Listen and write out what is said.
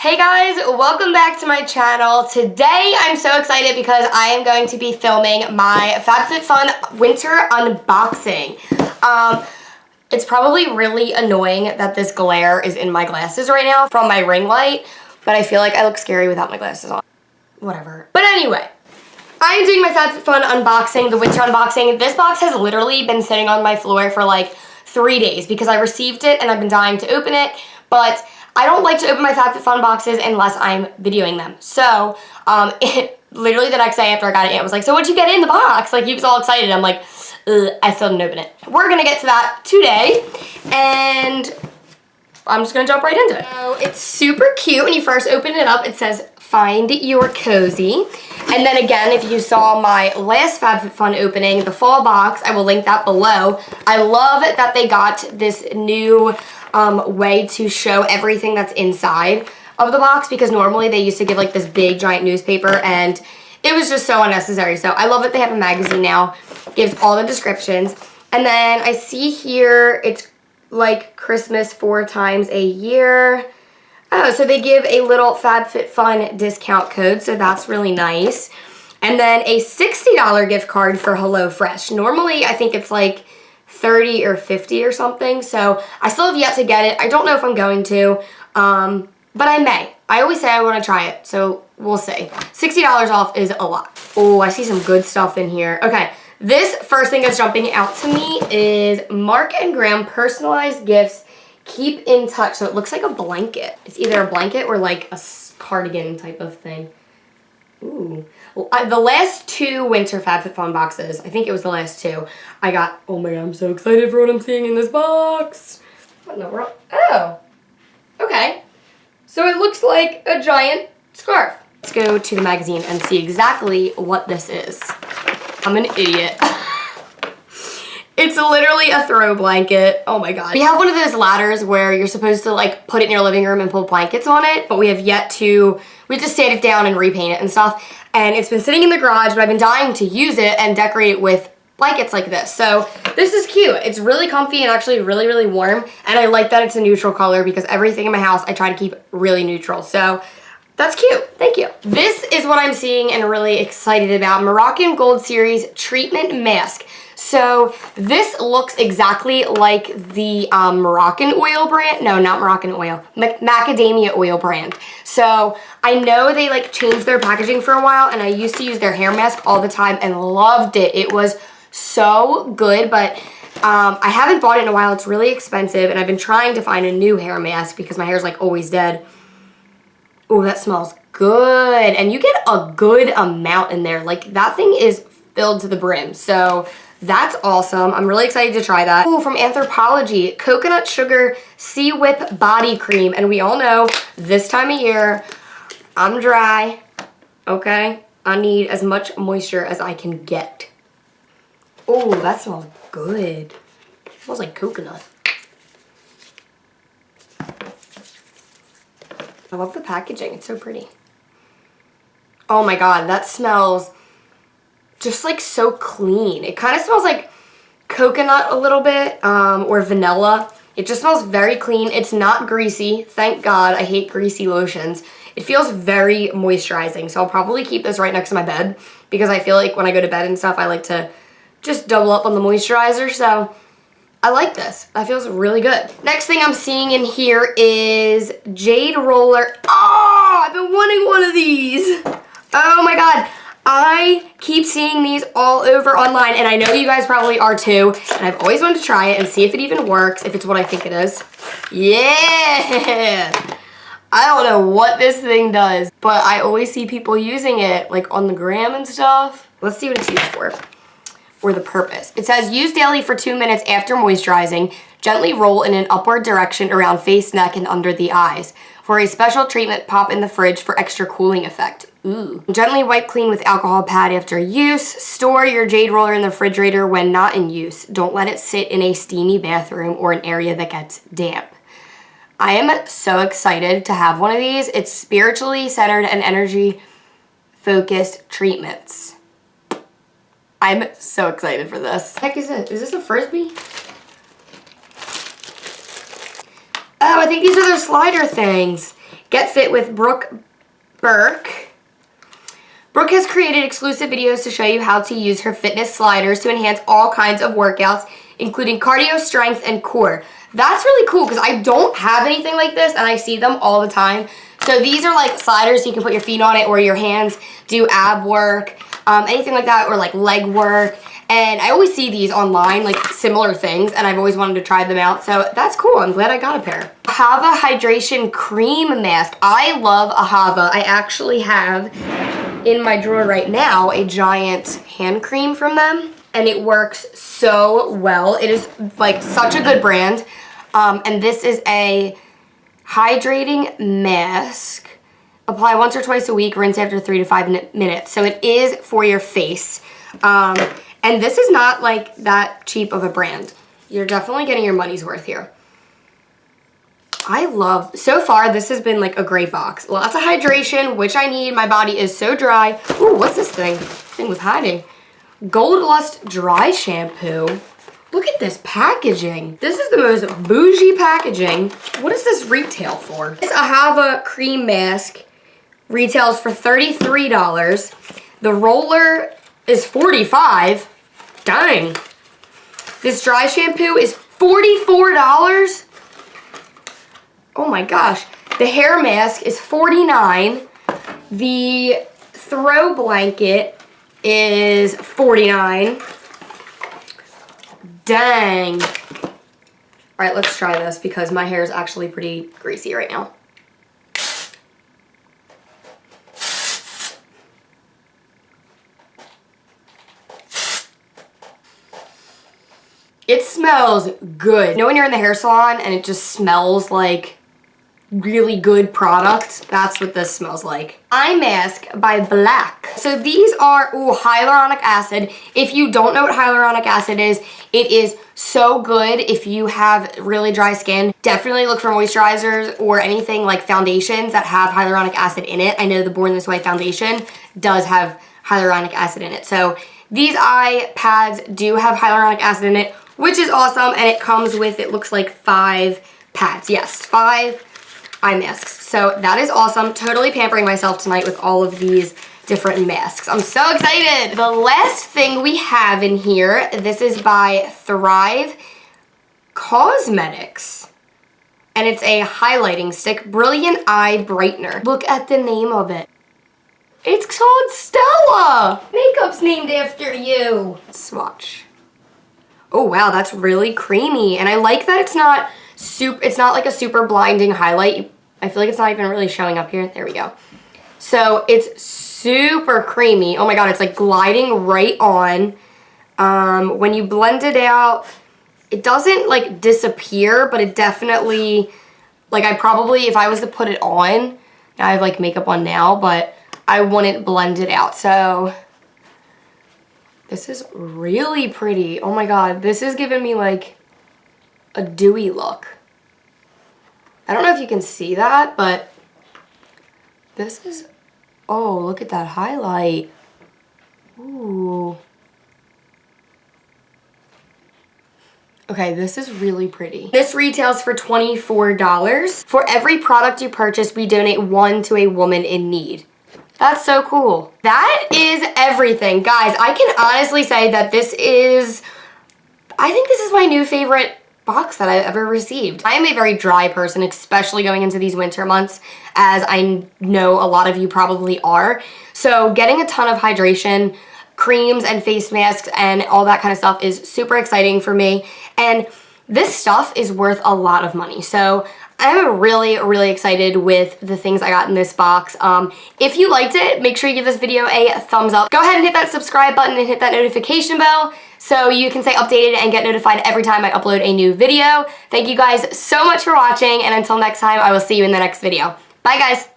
Hey guys, welcome back to my channel. Today I'm so excited because I am going to be filming my Fabfitfun winter unboxing. It's probably really annoying that this glare is in my glasses right now from my ring light, but I feel like I look scary without my glasses on. Whatever. But anyway, I'm doing my Fabfitfun unboxing, the winter unboxing. This box has literally been sitting on my floor for like 3 days because I received it and I've been dying to open it, but I don't like to open my Fabfitfun boxes unless I'm videoing them. So, literally the next day after I got it, Aunt was like, so what'd you get in the box? Like, he was all excited. I'm like, I still didn't open it. We're gonna get to that today, and I'm just gonna jump right into it. So, it's super cute. When you first open it up, it says, find your cozy. And then again, if you saw my last Fabfitfun opening, the fall box, I will link that below. I love that they got this new way to show everything that's inside of the box, because normally they used to give like this big giant newspaper and it was just so unnecessary. So I love that they have a magazine now, gives all the descriptions. And then I see here it's like Christmas 4 times a year. Oh, so they give a little Fabfitfun discount code, so that's really nice. And then a $60 gift card for HelloFresh. Normally I think it's like 30 or 50 or something, so I still have yet to get it. I don't know if I'm going to, but I may. I always say I want to try it, so we'll see. $60 off is a lot. Oh, I see some good stuff in here. Okay, this first thing that's jumping out to me is Mark & Graham personalized gifts. Keep in touch. So it looks like a blanket. It's either a blanket or like a cardigan type of thing. Ooh. Well, the last 2 winter Fabfitfun boxes, I think it was the last 2, I got, oh my god, I'm so excited for what I'm seeing in this box. What in the world? Oh, okay. So it looks like a giant scarf. Let's go to the magazine and see exactly what this is. I'm an idiot. It's literally a throw blanket. Oh my god. We have one of those ladders where you're supposed to like put it in your living room and pull blankets on it, but we have just sand it down and repaint it and stuff. And it's been sitting in the garage, but I've been dying to use it and decorate it with blankets like this. So this is cute. It's really comfy and actually really, really warm. And I like that it's a neutral color because everything in my house I try to keep really neutral. So that's cute. Thank you. This is what I'm seeing and really excited about. Moroccan Gold Series Treatment Mask. So this looks exactly like the Moroccan oil brand. No, not Moroccan oil. Macadamia oil brand. So I know they like changed their packaging for a while, and I used to use their hair mask all the time and loved it. It was so good, but I haven't bought it in a while. It's really expensive, and I've been trying to find a new hair mask because my hair's like always dead. Oh, that smells good. And you get a good amount in there. Like that thing is filled to the brim. So that's awesome. I'm really excited to try that. Ooh, from Anthropology, Coconut Sugar Sea Whip Body Cream. And we all know this time of year, I'm dry, okay? I need as much moisture as I can get. Oh, that smells good. It smells like coconut. I love the packaging. It's so pretty. Oh my god, that smells just like so clean. It kind of smells like coconut a little bit, or vanilla. It just smells very clean. It's not greasy. Thank God. I hate greasy lotions. It feels very moisturizing, so I'll probably keep this right next to my bed because I feel like when I go to bed and stuff, I like to just double up on the moisturizer, so I like this. That feels really good. Next thing I'm seeing in here is Jade Roller. Oh, I've been wanting one of these. Oh my god. I keep seeing these all over online, and I know you guys probably are too, and I've always wanted to try it and see if it even works, if it's what I think it is. Yeah! I don't know what this thing does, but I always see people using it, like on the gram and stuff. Let's see what it's used for, or the purpose. It says, use daily for 2 minutes after moisturizing. Gently roll in an upward direction around face, neck, and under the eyes. For a special treatment, pop in the fridge for extra cooling effect. Ooh. Gently wipe clean with alcohol pad after use. Store your Jade Roller in the refrigerator when not in use. Don't let it sit in a steamy bathroom or an area that gets damp. I am so excited to have one of these. It's spiritually centered and energy focused treatments. I'm so excited for this. What the heck is it? Is this a Frisbee? Oh, I think these are their slider things. Get Fit with Brooke Burke. Brooke has created exclusive videos to show you how to use her fitness sliders to enhance all kinds of workouts, including cardio, strength, and core. That's really cool because I don't have anything like this and I see them all the time. So these are like sliders, so you can put your feet on it or your hands, do ab work, anything like that, or like leg work. And I always see these online, like similar things, and I've always wanted to try them out. So that's cool. I'm glad I got a pair. Ahava Hydration Cream Mask. I love Ahava. I actually have in my drawer right now a giant hand cream from them, and it works so well. It is like such a good brand. And this is a hydrating mask. Apply once or twice a week, rinse after 3 to 5 minutes. So it is for your face. And this is not like that cheap of a brand. You're definitely getting your money's worth here. I love, so far this has been like a great box. Lots of hydration, which I need. My body is so dry. Ooh, what's this thing? This thing was hiding. Gold Lust Dry Shampoo. Look at this packaging. This is the most bougie packaging. What does this retail for? This Ahava cream mask retails for $33. The roller is $45. Dang. This dry shampoo is $44. Oh my gosh. The hair mask is $49. The throw blanket is $49. Dang. All right, let's try this because my hair is actually pretty greasy right now. It smells good. You know when you're in the hair salon and it just smells like really good product? That's what this smells like. Eye mask by Black. So these are, hyaluronic acid. If you don't know what hyaluronic acid is, it is so good if you have really dry skin. Definitely look for moisturizers or anything like foundations that have hyaluronic acid in it. I know the Born This Way foundation does have hyaluronic acid in it. So these eye pads do have hyaluronic acid in it, which is awesome, and it comes with, it looks like 5 pads. Yes, 5 eye masks. So that is awesome. Totally pampering myself tonight with all of these different masks. I'm so excited. The last thing we have in here, this is by Thrive Cosmetics, and it's a highlighting stick, Brilliant Eye Brightener. Look at the name of it. It's called Stella. Makeup's named after you. Swatch. Oh wow, that's really creamy, and I like that it's not like a super blinding highlight. I feel like it's not even really showing up here. There we go. So it's super creamy. Oh my god, it's like gliding right on. When you blend it out, it doesn't like disappear, but it definitely, like I probably, if I was to put it on, I have like makeup on now, but I wouldn't blend it out. So this is really pretty. Oh my god, this is giving me like a dewy look. I don't know if you can see that, but this is, oh, look at that highlight. Ooh. Okay, this is really pretty. This retails for $24. For every product you purchase, we donate 1 to a woman in need. That's so cool. That is everything. Guys, I can honestly say that I think this is my new favorite box that I've ever received. I am a very dry person, especially going into these winter months, as I know a lot of you probably are. So getting a ton of hydration, creams and face masks and all that kind of stuff is super exciting for me. And this stuff is worth a lot of money. So I'm really, really excited with the things I got in this box. If you liked it, make sure you give this video a thumbs up. Go ahead and hit that subscribe button and hit that notification bell so you can stay updated and get notified every time I upload a new video. Thank you guys so much for watching, and until next time, I will see you in the next video. Bye, guys.